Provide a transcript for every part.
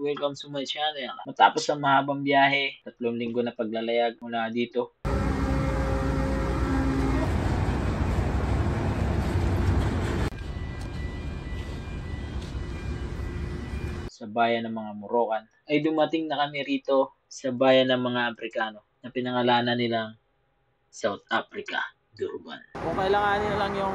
welcome to my channel. Matapos ang mahabang biyahe, 3 linggo na paglalayag mula dito, sa bayan ng mga Morocan, ay dumating na kami rito sa bayan ng mga Afrikano na pinangalanan nilang South Africa, Durban. Kung kailanganin lang yung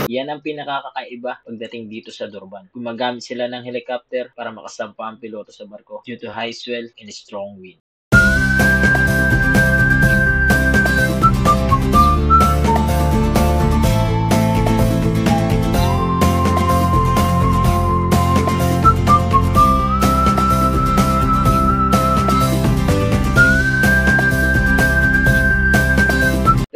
yan ang pinakakakaiba pagdating dito sa Durban. Gumagamit sila ng helicopter para makasampa ang piloto sa barko due to high swell and strong wind.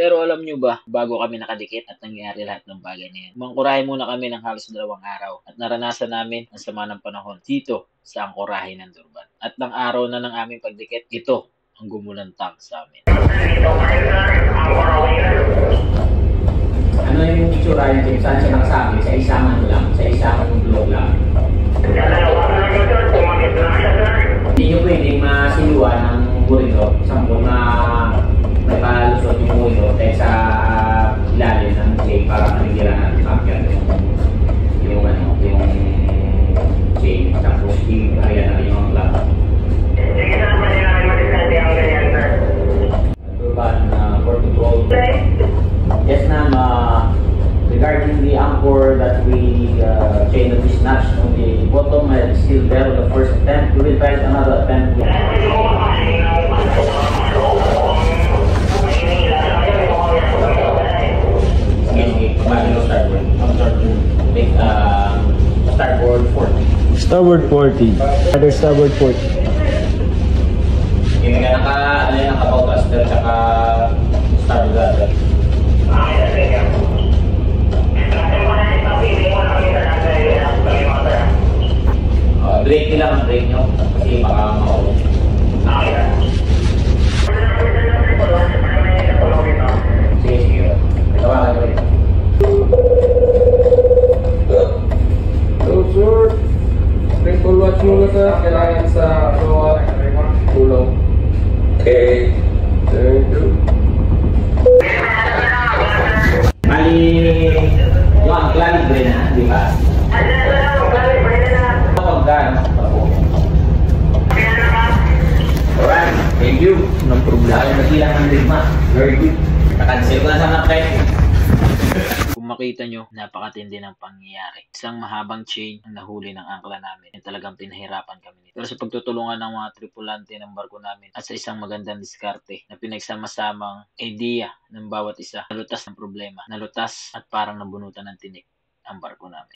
Pero alam nyo ba, bago kami nakadikit at nangyari lahat ng bagay na yan, mangkurahe muna kami ng halos 2 araw at naranasan namin ang sama ng panahon dito sa angkurahe ng Durban. At ng araw na ng aming pagdikit, ito ang gumulantang sa amin. Ano yung itsura yung saan siya nagsabi? Sa isang ano lang, sa isang blog lang. Hindi nyo pwedeng masiluan ng burino, isang blog na nakalusot yung burino dahil sa ilalim ng chain para manigira natin kapyan yung ano, yung chain, tapos i-area natin yung plug. Durban, Portugal. Yes, ma'am. Regarding the anchor that we chain that we snatched on the bottom, it's still there on the first attempt. We will try another attempt. Starboard 40. Starboard 40. Other starboard 40. Yung ano yung naka-bowcaster tsaka starboard ladder. Brake nila ang brake nyo kasi baka maulog. Sige, sige. Tawagan ko rin. So, sir, thankful watch muna sa kailangan sa bawat tulong. Okay. Thank you. Bali, yung angkla libre na, di ba? Alright, thank you. Walang problema. Dahil nagkilang ng ligma. Very good. Nakancel ko na sana kay. Kung makita nyo, napakatindi ng pangyayari. Isang mahabang chain ang nahuli ng angkla namin. Yung talagang pinahirapan kami nito. Pero sa pagtutulungan ng mga tripulante ng barko namin at sa isang magandang diskarte na pinagsama-samang idea ng bawat isa, nalutas ng problema. Nalutas at parang nabunutan ng tinik ang barko namin.